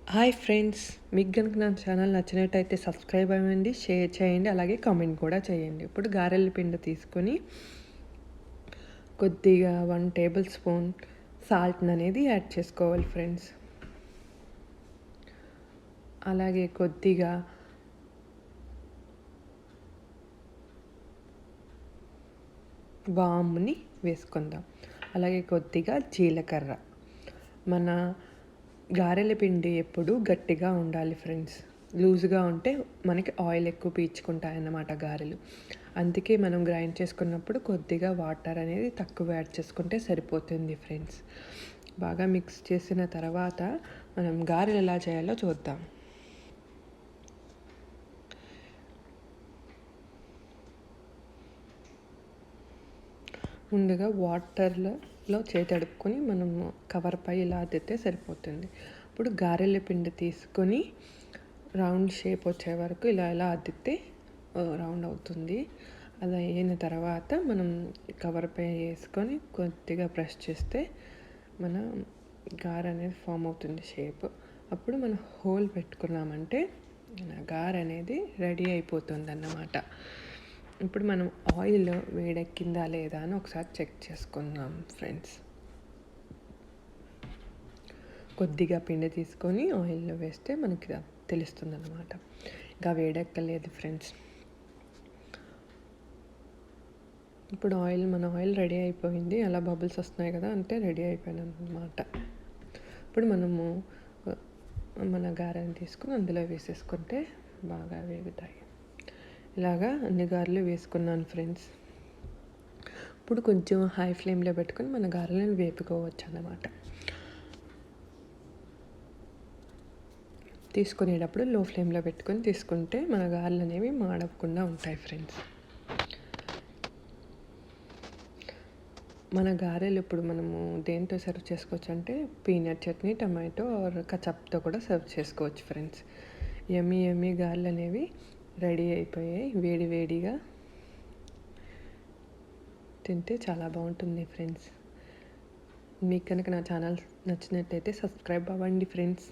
Hi friends, మీకు కనుక నా ఛానల్ నచ్చినట్టయితే సబ్స్క్రైబ్ అవ్వండి, షేర్ చేయండి, అలాగే కామెంట్ కూడా చేయండి. ఇప్పుడు గారెల పిండి తీసుకొని కొద్దిగా 1 టేబుల్ స్పూన్ సాల్ట్ అనేది యాడ్ చేసుకోవాలి ఫ్రెండ్స్. అలాగే కొద్దిగా వాముని వేసుకుందాం. అలాగే కొద్దిగా జీలకర్ర. మన గారెల పిండి ఎప్పుడు గట్టిగా ఉండాలి ఫ్రెండ్స్. లూజ్గా ఉంటే మనకి ఆయిల్ ఎక్కువ పీల్చుకుంటాయన్నమాట గారెలు. అందుకే మనం గ్రైండ్ చేసుకున్నప్పుడు కొద్దిగా వాటర్ అనేది తక్కువ యాడ్ చేసుకుంటే సరిపోతుంది ఫ్రెండ్స్. బాగా మిక్స్ చేసిన తర్వాత మనం గారెలు ఎలా చేయాలో చూద్దాం. ముందుగా వాటర్లో చేతి అడుక్కొని మనం కవర్ పై ఇలా అద్దితే సరిపోతుంది. ఇప్పుడు గారెల పిండి తీసుకొని రౌండ్ షేప్ వచ్చే వరకు ఇలా అద్దితే రౌండ్ అవుతుంది. అలా అయిన తర్వాత మనం కవర్ పై వేసుకొని కొద్దిగా ప్రెస్ చేస్తే మన గారె అనేది ఫామ్ అవుతుంది షేప్. అప్పుడు మనం హోల్ పెట్టుకున్నామంటే గారె అనేది రెడీ అయిపోతుంది అన్నమాట. ఇప్పుడు మనం ఆయిల్ వేడెక్కిందా లేదా అని ఒకసారి చెక్ చేసుకుందాం ఫ్రెండ్స్. కొద్దిగా పిండి తీసుకొని ఆయిల్లో వేస్తే మనకి తెలుస్తుంది అన్నమాట. ఇంకా వేడెక్కలేదు ఫ్రెండ్స్. ఇప్పుడు మన ఆయిల్ రెడీ అయిపోయింది. అలా బబుల్స్ వస్తున్నాయి కదా, అంటే రెడీ అయిపోయాను అన్నమాట. ఇప్పుడు మనము మన గారెని తీసుకుని అందులో వేసేసుకుంటే బాగా వేగుతాయి. ఇలాగా అన్ని గారెలు వేసుకున్నాను ఫ్రెండ్స్. ఇప్పుడు కొంచెం హై ఫ్లేమ్లో పెట్టుకొని మన గారెలను వేపుకోవచ్చు అన్నమాట. తీసుకునేటప్పుడు లో ఫ్లేమ్లో పెట్టుకొని తీసుకుంటే మన గారెలు అనేవి మాడకుండా ఉంటాయి ఫ్రెండ్స్. మన గారెలు ఇప్పుడు మనము దేంతో సర్వ్ చేసుకోవచ్చు అంటే పీనట్ చట్నీ, టమాటో ఆర్ కచప్తో కూడా సర్వ్ చేసుకోవచ్చు ఫ్రెండ్స్. యమ్మీ గారెలు అనేవి రెడీ అయిపోయాయి. వేడిగా తింటే చాలా బాగుంటుంది ఫ్రెండ్స్. మీకు కనుక నా ఛానల్ నచ్చినట్టయితే సబ్స్క్రైబ్ అవ్వండి ఫ్రెండ్స్.